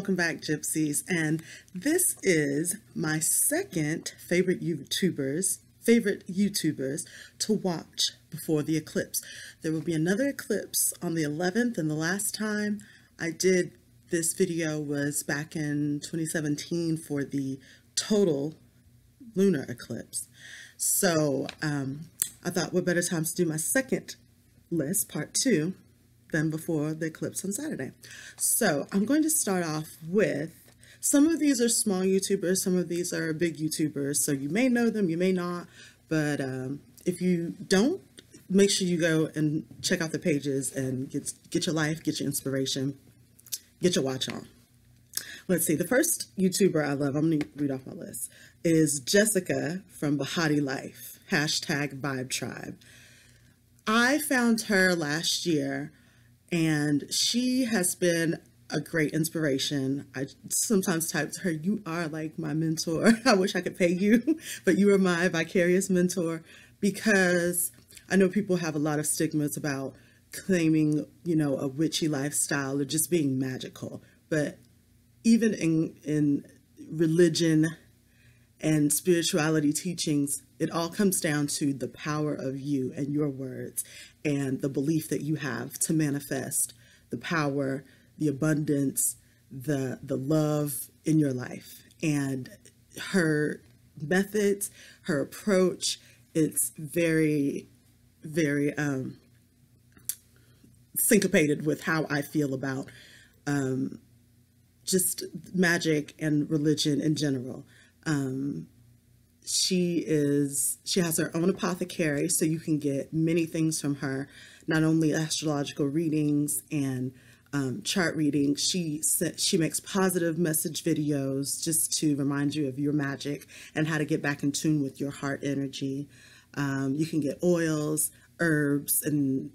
welcome back, Gypsies. And this is my second favorite YouTubers to watch before the eclipse. There will be another eclipse on the 11th, and the last time I did this video was back in 2017 for the total lunar eclipse. So I thought what better time to do my second list, part 2, than before the eclipse on Saturday. So I'm going to start off with, some of these are small YouTubers, some of these are big YouTubers, so you may know them, you may not, but if you don't, make sure you go and check out the pages and get your life, get your inspiration, get your watch on. Let's see, the first YouTuber I love, I'm going to read off my list, is Jessica from Behatilife, #VibeTribe. I found her last year, and she has been a great inspiration. I sometimes type to her, "You are like my mentor. I wish I could pay you, but you are my vicarious mentor," because I know people have a lot of stigmas about claiming, you know, a witchy lifestyle or just being magical. But even in religion and spirituality teachings, it all comes down to the power of you and your words and the belief that you have to manifest the power, the abundance, the love in your life. And her methods, her approach, it's very, very syncopated with how I feel about just magic and religion in general. She has her own apothecary, so you can get many things from her, not only astrological readings and chart readings. She makes positive message videos just to remind you of your magic and how to get back in tune with your heart energy. You can get oils, herbs, and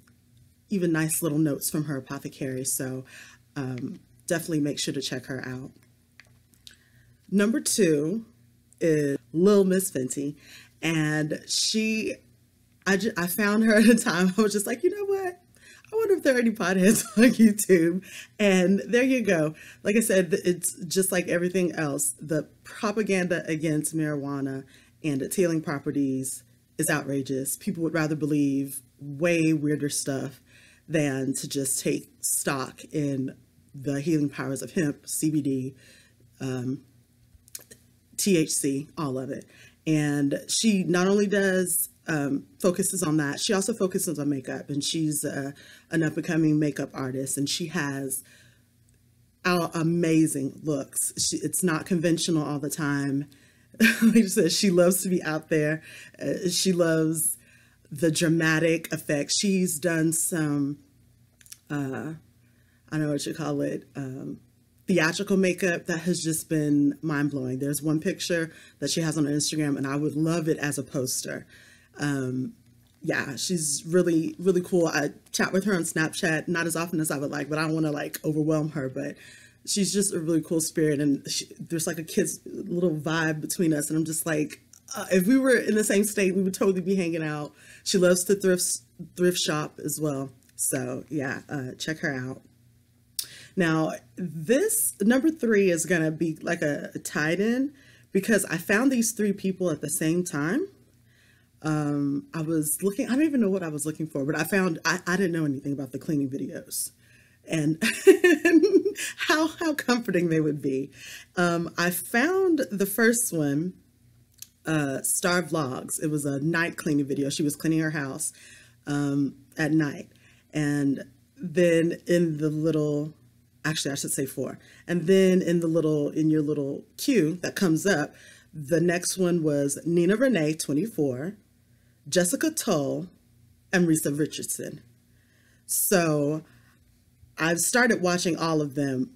even nice little notes from her apothecary. So definitely make sure to check her out. Number 2 is lilmissfenty, and I found her at a time I was just like, you know what, I wonder if there are any potheads on YouTube, and there you go. Like I said, it's just like everything else. The propaganda against marijuana and its healing properties is outrageous. People would rather believe way weirder stuff than to just take stock in the healing powers of hemp, CBD, THC, all of it. And she not only does focuses on that, she also focuses on makeup, and she's an up-and-coming makeup artist, and she has amazing looks. It's not conventional all the time. Like I said, she loves to be out there. She loves the dramatic effects. She's done some I don't know what you call it, theatrical makeup that has just been mind-blowing. There's one picture that she has on her Instagram, and I would love it as a poster. Yeah, she's really, really cool. I chat with her on Snapchat, not as often as I would like, but I don't want to like overwhelm her, but she's just a really cool spirit, and there's like a kid's little vibe between us, and I'm just like, if we were in the same state, we would totally be hanging out. She loves to thrift shop as well. So yeah, check her out. Now, this number 3 is going to be like a tied-in, because I found these 3 people at the same time. I was looking, I don't even know what I was looking for, but I found, I didn't know anything about the cleaning videos and how comforting they would be. I found the first one, Star Vlogs. It was a night cleaning video. She was cleaning her house at night. And then in the little, actually I should say 4. And then in your little queue that comes up, the next one was Nina Renee, 24, Jessica Tull, and Risa Richardson. So I've started watching all of them,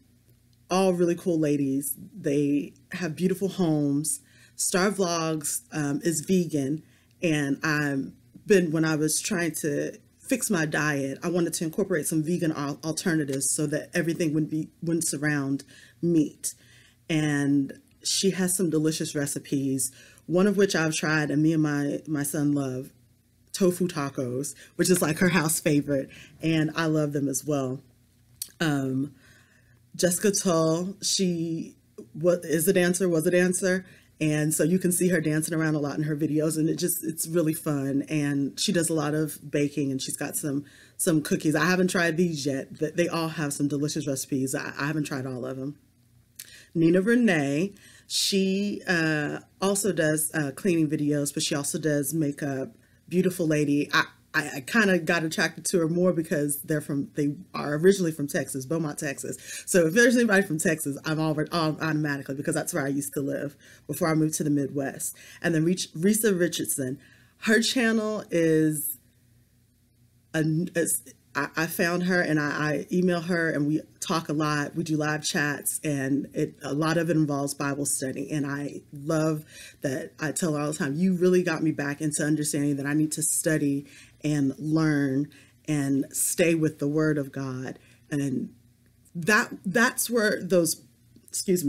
all really cool ladies. They have beautiful homes. Star Vlogs is vegan, and when I was trying to fix my diet, I wanted to incorporate some vegan alternatives so that everything wouldn't surround meat. And she has some delicious recipes, one of which I've tried, and me and my son love, tofu tacos, which is like her house favorite, and I love them as well. Jessica Tull, she was a dancer. And so you can see her dancing around a lot in her videos, and it's really fun. And she does a lot of baking, and she's got some cookies. I haven't tried these yet. They all have some delicious recipes. I haven't tried all of them. Nina Renee, she also does cleaning videos, but she also does makeup. Beautiful lady. I kind of got attracted to her more because they are originally from Texas, Beaumont, Texas. So if there's anybody from Texas, I'm automatically, because that's where I used to live before I moved to the Midwest. And then Risa Richardson, her channel is, I found her and I email her and we talk a lot. We do live chats, and a lot of it involves Bible study. And I love that. I tell her all the time, you really got me back into understanding that I need to study and learn and stay with the Word of God. And that's where those,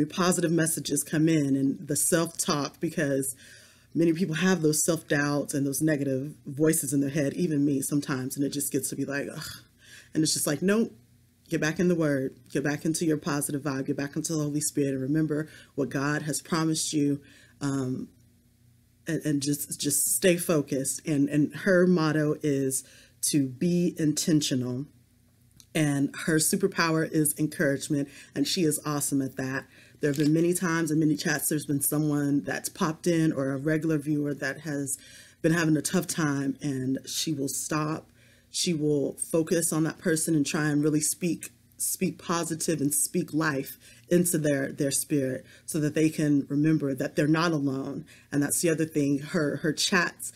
positive messages come in, and the self-talk, because many people have those self-doubts and those negative voices in their head, even me sometimes, and it just gets to be like, ugh. And it's just like, no, get back in the Word, get back into your positive vibe, get back into the Holy Spirit, and remember what God has promised you, and just stay focused. And her motto is to be intentional, and her superpower is encouragement, and she is awesome at that. There have been many times in many chats, there's been someone that's popped in, or a regular viewer that has been having a tough time, and she will stop. She will focus on that person and try and really speak positive and speak life into their spirit, so that they can remember that they're not alone. And that's the other thing. Her chats,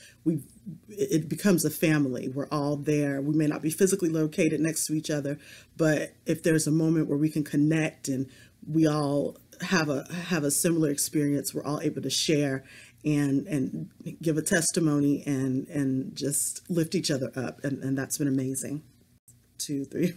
it becomes a family. We're all there. We may not be physically located next to each other, but if there's a moment where we can connect and we all have a similar experience, we're all able to share and give a testimony and just lift each other up. And that's been amazing. 2, 3,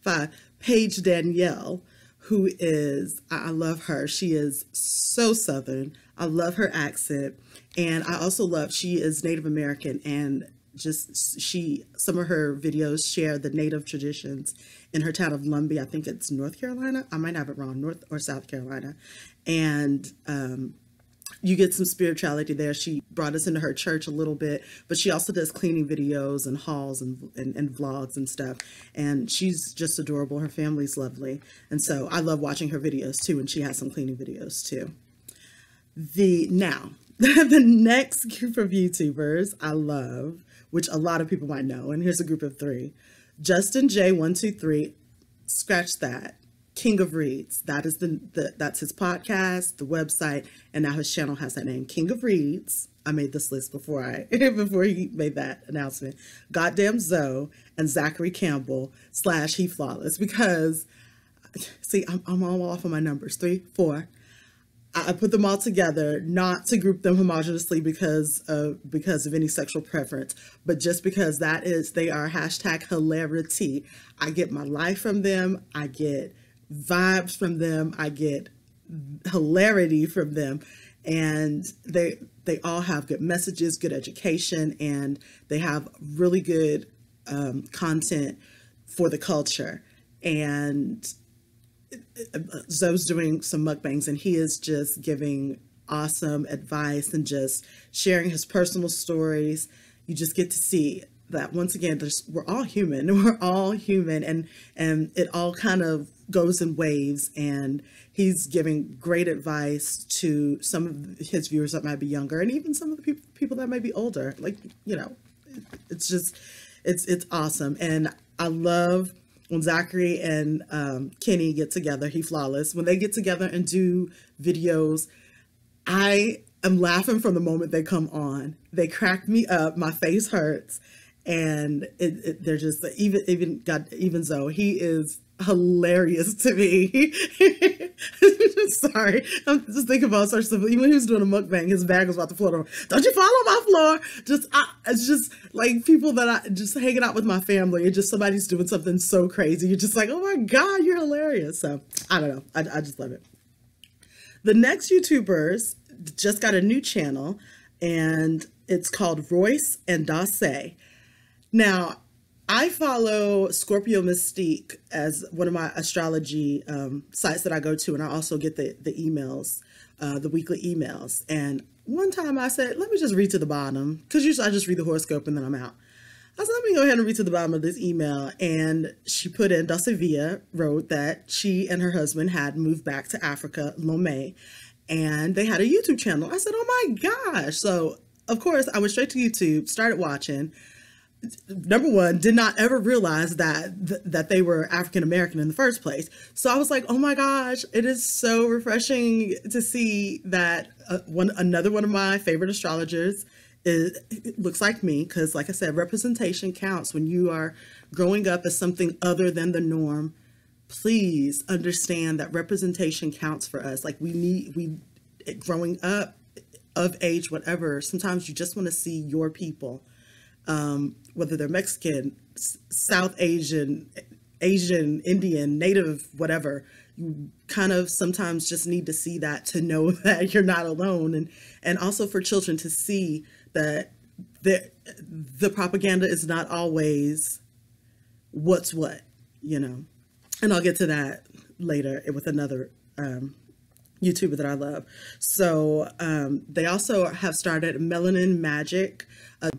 5. Paige Danielle, who is, I love her. She is so Southern. I love her accent. And I also love, she is Native American, and some of her videos share the Native traditions in her town of Lumbee. I think it's North Carolina. I might have it wrong, North or South Carolina. And you get some spirituality there. She brought us into her church a little bit, but she also does cleaning videos and hauls and vlogs and stuff. And she's just adorable. Her family's lovely. And so I love watching her videos too. And she has some cleaning videos too. Now, the next group of YouTubers I love, which a lot of people might know, and here's a group of 3. Justin J123, scratch that. King of Reads. That is that's his podcast, the website, and now his channel has that name, King of Reads. I made this list before he made that announcement. Goddamn Zoe and Zachary Campbell / HeFlawless, because see, I'm all off on my numbers. 3, 4. I put them all together, not to group them homogeneously because of any sexual preference, but just because they are #hilarity. I get my life from them. I get vibes from them. I get hilarity from them, and they all have good messages, good education, and they have really good content for the culture. And Zoe's doing some mukbangs, and he is just giving awesome advice and just sharing his personal stories. You just get to see that, once again, we're all human. We're all human, and it all kind of goes in waves. And he's giving great advice to some of his viewers that might be younger, and even some of the people that might be older. Like, it's just, it's awesome. And I love when Zachary and Kenny get together, HeFlawless, when they get together and do videos, I am laughing from the moment they come on. They crack me up. My face hurts. And they're just, even Zoe, he is hilarious to me. Sorry, I'm just thinking about such stuff. Even when he was doing a mukbang, his bag was about to float over. Don't you fall on my floor? It's just like people that I just hanging out with my family, and just somebody's doing something so crazy. You're just like, oh my God, you're hilarious. So I don't know. I just love it. The next YouTubers just got a new channel, and it's called Royce&Dosse. Now, I follow Scorpio Mystique as one of my astrology sites that I go to, and I also get the emails, the weekly emails. And one time I said, let me just read to the bottom, because usually I just read the horoscope and then I'm out. I said, let me go ahead and read to the bottom of this email. And she put in, Dosse wrote that she and her husband had moved back to Africa, Lomé, and they had a YouTube channel. I said, oh my gosh. So, of course, I went straight to YouTube, started watching. Number one, did not ever realize that they were African American in the first place. So I was like, oh my gosh, it is so refreshing to see that another one of my favorite astrologers looks like me, because like I said, representation counts. When you are growing up as something other than the norm, please understand that representation counts for us. Like growing up, of age, whatever, sometimes you just want to see your people, whether they're Mexican, South Asian, Indian, Native, whatever. You kind of sometimes just need to see that to know that you're not alone, and also for children to see that the propaganda is not always what's what, you know. And I'll get to that later with another YouTuber that I love. So they also have started Melanin Magic, a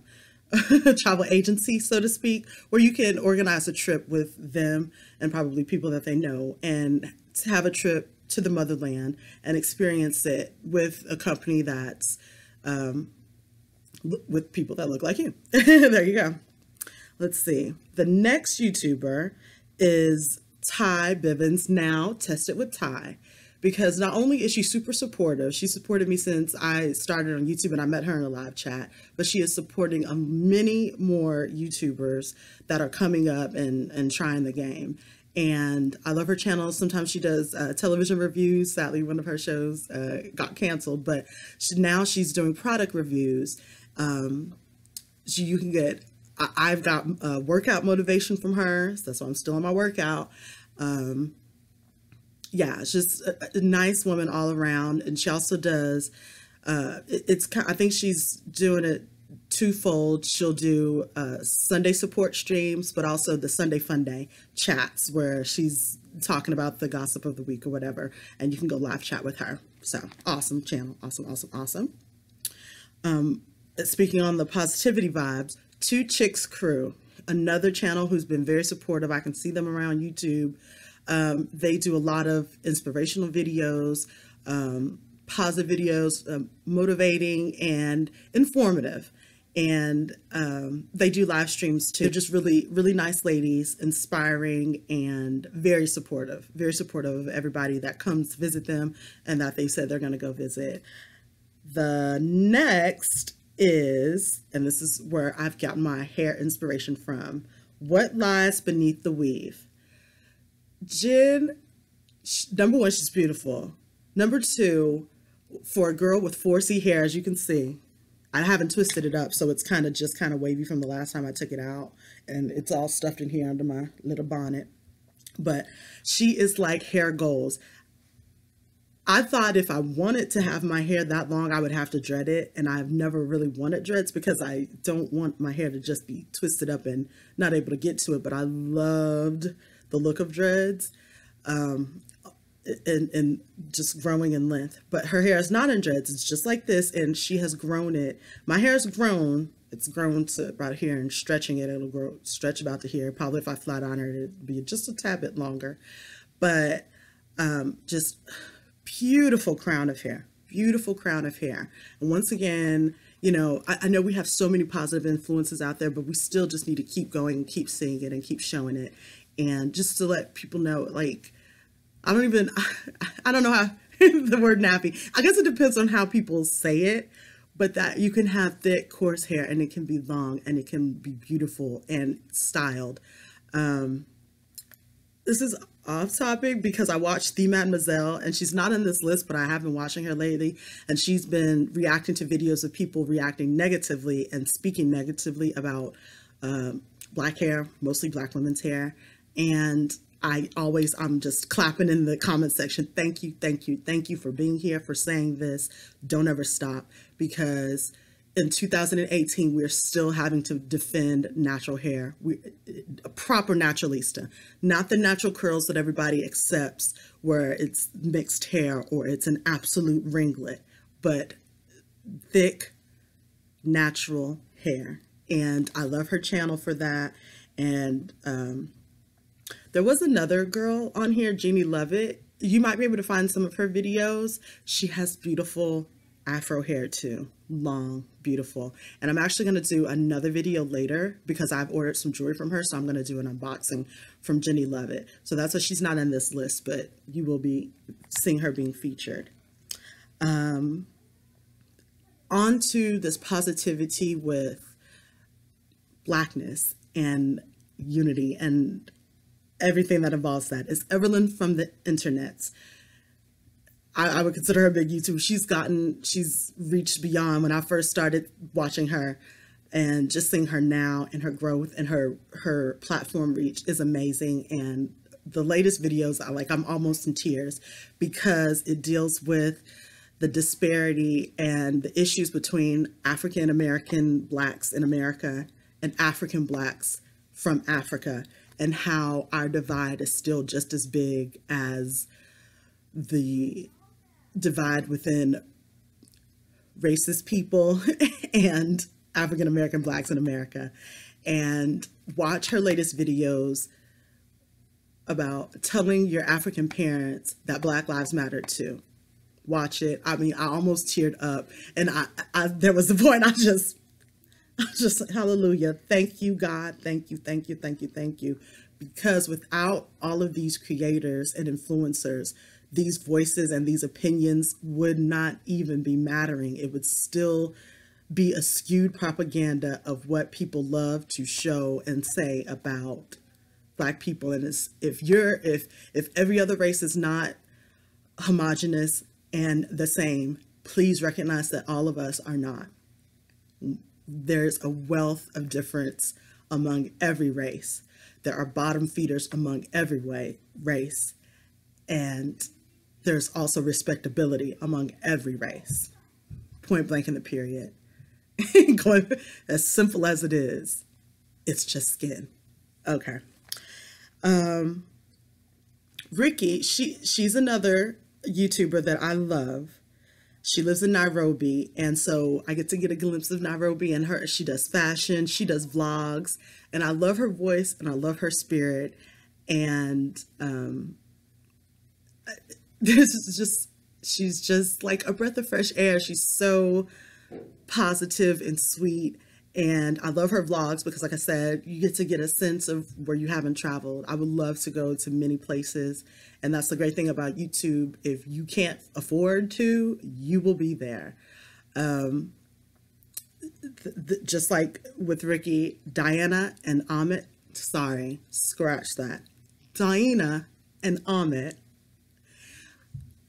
travel agency, so to speak, where you can organize a trip with them and probably people that they know, and to have a trip to the motherland and experience it with a company that's with people that look like you. There you go. Let's see. The next YouTuber is Bivens. Now, Test It with Ty. Because not only is she super supportive, she supported me since I started on YouTube and I met her in a live chat, but she is supporting many more YouTubers that are coming up and trying the game. And I love her channel. Sometimes she does television reviews. Sadly, one of her shows got canceled, but now she's doing product reviews. You can get, I've got workout motivation from her. So that's why I'm still on my workout. Yeah, it's just a nice woman all around. And she also does, I think she's doing it twofold. She'll do Sunday support streams, but also the Sunday Fun Day chats where she's talking about the gossip of the week or whatever. And you can go live chat with her. So awesome channel. Awesome, awesome, awesome. Speaking on the positivity vibes, Two Chicks Crew, another channel who's been very supportive. I can see them around YouTube. They do a lot of inspirational videos, positive videos, motivating and informative. And they do live streams too. They're just really, really nice ladies, inspiring and very supportive of everybody that comes to visit them and that they said they're going to go visit. The next is, and this is where I've gotten my hair inspiration from, What Lies Beneath the Weave. Jen, number one, she's beautiful. Number two, for a girl with 4C hair, as you can see, I haven't twisted it up, so it's kind of wavy from the last time I took it out, and it's all stuffed in here under my little bonnet. But she is like hair goals. I thought if I wanted to have my hair that long, I would have to dread it, and I've never really wanted dreads because I don't want my hair to just be twisted up and not able to get to it, but I loved the look of dreads, and just growing in length. But her hair is not in dreads. It's just like this, and she has grown it. My hair has grown. It's grown to about here, and stretching it, it'll stretch about to here. Probably if I flat iron it, it'd be just a tad bit longer. But just beautiful crown of hair. Beautiful crown of hair. And once again, you know, I know we have so many positive influences out there, but we still just need to keep going and keep seeing it and keep showing it. And just to let people know, like, I don't know how the word nappy, I guess it depends on how people say it, but that you can have thick, coarse hair and it can be long and it can be beautiful and styled. This is off topic because I watched the Mademoiselle, and she's not in this list, but I have been watching her lately, and she's been reacting to videos of people reacting negatively and speaking negatively about black hair, mostly black women's hair. And I'm just clapping in the comment section. Thank you, thank you, thank you for being here, for saying this. Don't ever stop, because in 2018, we're still having to defend natural hair. A proper naturalista, not the natural curls that everybody accepts where it's mixed hair or it's an absolute ringlet, but thick, natural hair. And I love her channel for that. And there was another girl on here, Jeannie Lovett. You might be able to find some of her videos. She has beautiful afro hair too, long, beautiful. And I'm actually going to do another video later because I've ordered some jewelry from her, so I'm going to do an unboxing from Jeannie Lovett. So that's why she's not in this list, but you will be seeing her being featured. On to this positivity with Blackness and unity and everything that involves that is Evelyn from the internets. I would consider her a big YouTuber. She's reached beyond when I first started watching her, and just seeing her now and her growth and her platform reach is amazing. And the latest videos, I'm almost in tears because it deals with the disparity and the issues between African American Blacks in America and African Blacks from Africa, and how our divide is still just as big as the divide within racist people and African American Blacks in America. And watch her latest videos about telling your African parents that Black Lives Matter too. Watch it. I mean, I almost teared up, and I there was a point I just hallelujah. Thank you, God. Thank you, thank you, thank you, thank you. Because without all of these creators and influencers, these voices and these opinions would not even be mattering. It would still be a skewed propaganda of what people love to show and say about Black people. And if every other race is not homogenous and the same, please recognize that all of us are not. There's a wealth of difference among every race. There are bottom feeders among every race. And there's also respectability among every race. Point blank in the period. Going as simple as it is, it's just skin. Okay. Ricky, she's another YouTuber that I love. She lives in Nairobi, and so I get to get a glimpse of Nairobi and her. She does fashion, she does vlogs, and I love her voice and I love her spirit. And she's just like a breath of fresh air. She's so positive and sweet. And I love her vlogs because, like I said, you get to get a sense of where you haven't traveled. I would love to go to many places. And that's the great thing about YouTube. If you can't afford to, you will be there. Just like with Ricky, Dainá and Ahmet, sorry, scratch that. Dainá and Ahmet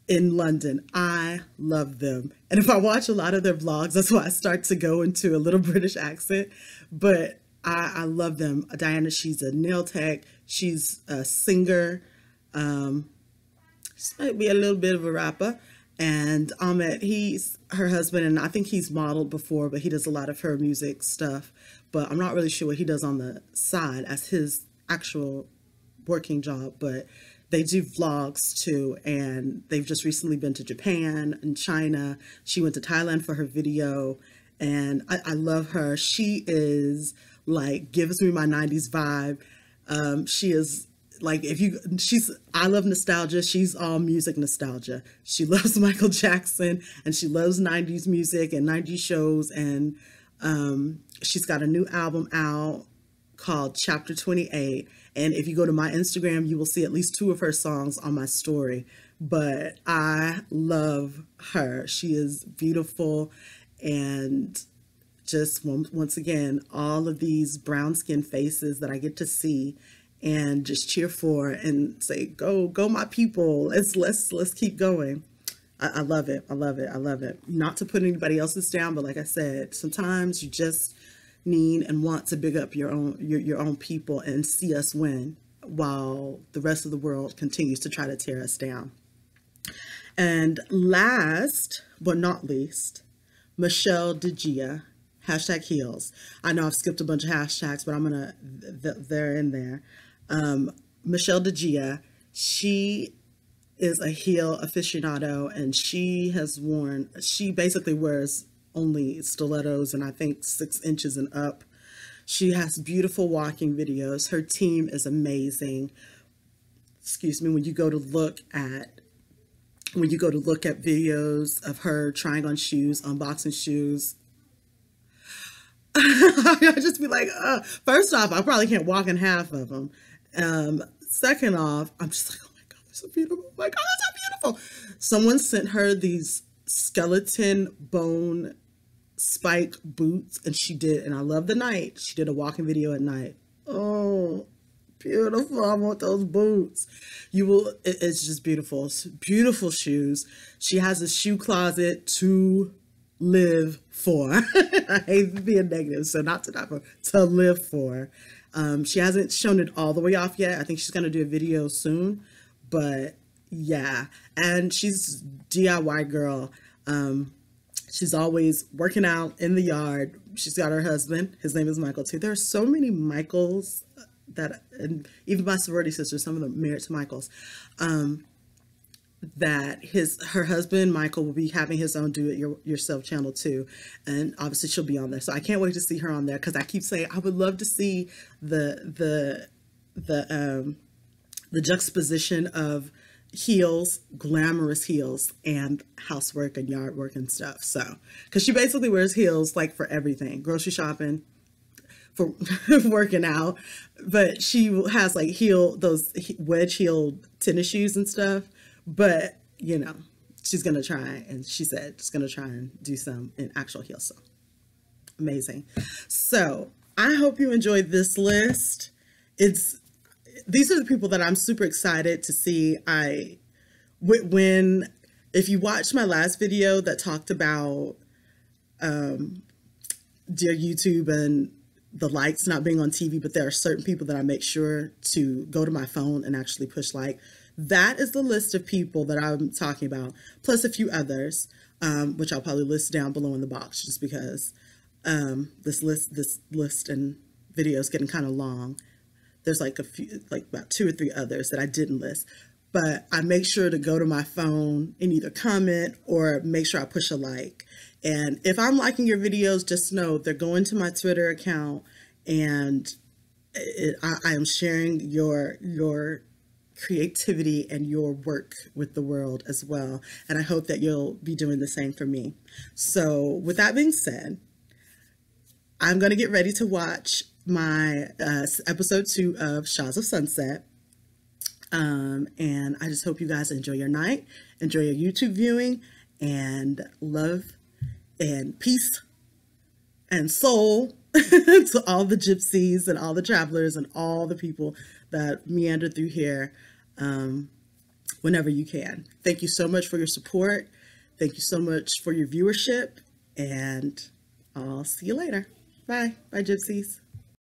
in London. I love them. And if I watch a lot of their vlogs, that's why I start to go into a little British accent. But I love them. Dainá, she's a nail tech. She's a singer. She might be a little bit of a rapper. And Ahmet, he's her husband, and I think he's modeled before, but he does a lot of her music stuff. But I'm not really sure what he does on the side as his actual working job. But they do vlogs too, and they've just recently been to Japan and China. She went to Thailand for her video, and I love her. She is like, gives me my 90s vibe. She is like, I love nostalgia. She's all music nostalgia. She loves Michael Jackson, and she loves 90s music and 90s shows. And she's got a new album out called Chapter 28. And if you go to my Instagram, you will see at least 2 of her songs on my story. But I love her. She is beautiful. And just once again, all of these brown skin faces that I get to see and just cheer for and say, go my people. Let's keep going. I love it. I love it. I love it. Not to put anybody else's down, but like I said, sometimes you just need and want to big up your own people and see us win while the rest of the world continues to try to tear us down. And last but not least, Michelle Dijiye. hashtag heels. I know I've skipped a bunch of hashtags, but I'm gonna, they're in there. Michelle Dijiye, she is a heel aficionado, and she basically wears only stilettos and I think 6 inches and up. She has beautiful walking videos. Her team is amazing. Excuse me, when you go to look at videos of her trying on shoes, unboxing shoes, I'll just be like, first off, I probably can't walk in half of them. Second off, I'm just like, oh my God, they're so beautiful. Oh my God, they're so beautiful. Someone sent her these skeleton bone spike boots, and she did, and I love the night. She did a walking video at night. Oh, beautiful. I want those boots. You will, it's just beautiful. It's beautiful shoes. She has a shoe closet to live for. I hate being negative, so not to die for, to live for. She hasn't shown it all the way off yet. I think she's going to do a video soon, but yeah. And she's DIY girl. She's always working out in the yard. She's got her husband. His name is Michael too. There are so many Michaels that, and even my sorority sisters, some of them married to Michaels, that her husband Michael will be having his own do it yourself channel too, and obviously she'll be on there. So I can't wait to see her on there, because I keep saying I would love to see the juxtaposition of heels, glamorous heels, and housework and yard work and stuff. So because she basically wears heels like for everything, grocery shopping, for working out, but she has like those wedge heeled tennis shoes and stuff. But you know, she's gonna try, and she said she's gonna try and do some in actual heels. So amazing. So I hope you enjoyed this list. These are the people that I'm super excited to see. If you watched my last video that talked about dear YouTube and the lights not being on TV, but there are certain people that I make sure to go to my phone and actually push like. That is the list of people that I'm talking about, plus a few others, which I'll probably list down below in the box, just because this list and video is getting kind of long. There's like about 2 or 3 others that I didn't list, but I make sure to go to my phone and either comment or make sure I push a like. And if I'm liking your videos, just know they're going to my Twitter account, and I am sharing your creativity and your work with the world as well. And I hope that you'll be doing the same for me. So with that being said, I'm going to get ready to watch my episode 2 of Shahs of Sunset. And I just hope you guys enjoy your night, enjoy your YouTube viewing, and love and peace and soul to all the gypsies and all the travelers and all the people that meander through here whenever you can. Thank you so much for your support. Thank you so much for your viewership, and I'll see you later. Bye. Bye, gypsies.